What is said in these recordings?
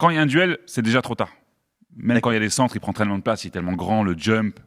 Quand il y a un duel, c'est déjà trop tard. Même quand il y a des centres, il prend tellement de place, il est tellement grand, le jump.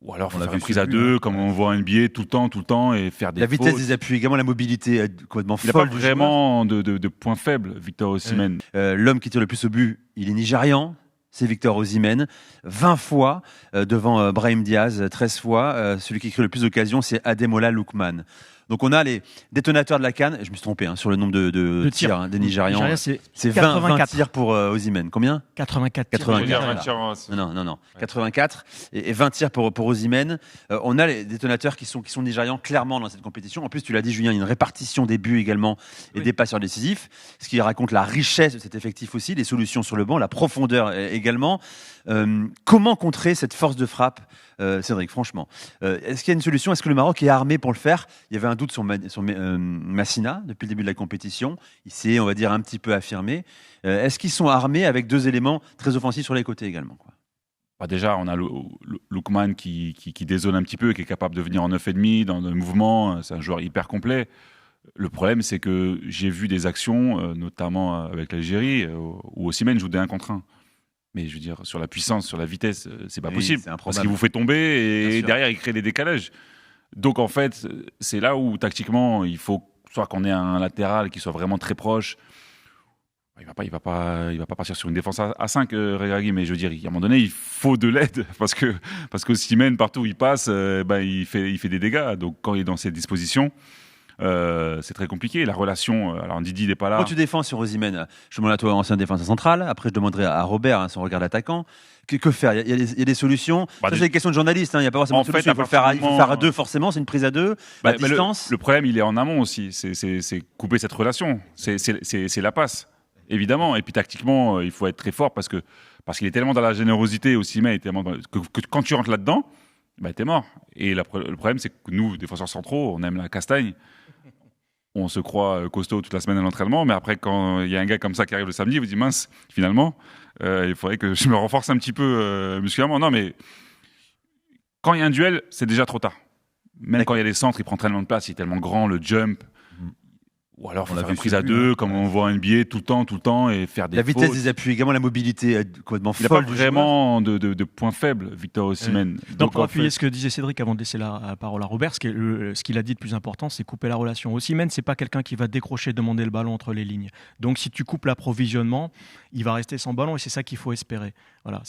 Ou alors, il faut faire une prise à deux, comme on voit en NBA tout le temps, et faire des La vitesse fautes. des appuis, également la mobilité complètement Il n'a folle. pas vraiment de points faibles, Victor Osimhen. L'homme qui tire le plus au but, il est nigérian. C'est Victor Osimhen, 20 fois devant Brahim Diaz, 13 fois. Celui qui crée le plus d'occasions, c'est Ademola Lookman. Donc on a les détonateurs de la CAN. Je me suis trompé sur le nombre de tirs des Nigérians. C'est 20 tirs pour Osimhen. Combien ? 84. 84. Non. 84 et 20 tirs pour Osimhen. On a les détonateurs qui sont nigérians clairement dans cette compétition. En plus, tu l'as dit, Julien, il y a une répartition des buts également et des passeurs décisifs, ce qui raconte la richesse de cet effectif aussi, les solutions sur le banc, la profondeur également. Comment contrer cette force de frappe, Cédric, franchement est-ce qu'il y a une solution ? Est-ce que le Maroc est armé pour le faire ? Il y avait un doute sur Massina depuis le début de la compétition. Il s'est, on va dire, un petit peu affirmé. Est-ce qu'ils sont armés avec deux éléments très offensifs sur les côtés également, quoi ? Déjà, on a Lookman qui dézone un petit peu, qui est capable de venir en 9,5 dans le mouvement. C'est un joueur hyper complet. Le problème, c'est que j'ai vu des actions, notamment avec l'Algérie, où Osimhen joue des 1 contre 1. Mais je veux dire, sur la puissance, sur la vitesse, c'est pas possible. Parce qu'il vous fait tomber et derrière, il crée des décalages. Donc en fait, c'est là où tactiquement, il faut soit qu'on ait un latéral qui soit vraiment très proche. Il va pas partir sur une défense à 5, Regragui, mais je veux dire, à un moment donné, il faut de l'aide parce que Osimhen, partout où il passe, il fait des dégâts. Donc quand il est dans ces dispositions, c'est très compliqué. La relation, alors Didi n'est pas là. Quand tu défends sur Osimhen, je demande à toi, ancien défenseur central. Après, je demanderai à Robert, son regard d'attaquant. Que faire ? Il y a des solutions. Ça, c'est des questions de journaliste. Il n'y a pas forcément de solution. Il faut le faire à deux, forcément. C'est une prise à deux. À distance. Le problème, il est en amont aussi. C'est couper cette relation. C'est la passe, évidemment. Et puis tactiquement, il faut être très fort parce qu'il est tellement dans la générosité Osimhen, que quand tu rentres là-dedans, t'es mort. Et le problème, c'est que nous, défenseurs centraux, on aime la castagne. On se croit costaud toute la semaine à l'entraînement, mais après, quand il y a un gars comme ça qui arrive le samedi, vous dites mince, finalement, il faudrait que je me renforce un petit peu musculairement. Non, mais quand il y a un duel, c'est déjà trop tard. Même quand il y a des centres, il prend tellement de place, il est tellement grand, le jump. Ou alors, il faut faire une prise à deux, comme on voit en NBA tout le temps, et faire des fautes. La vitesse fautes. des appuis, également la mobilité complètement folle. Il n'a pas vraiment de points faibles, Victor Osimhen. Donc, pour appuyer ce que disait Cédric avant de laisser la parole à Robert, ce qu'il a dit de plus important, c'est couper la relation. Osimhen, c'est pas quelqu'un qui va décrocher, demander le ballon entre les lignes. Donc, si tu coupes l'approvisionnement, il va rester sans ballon et c'est ça qu'il faut espérer. Voilà.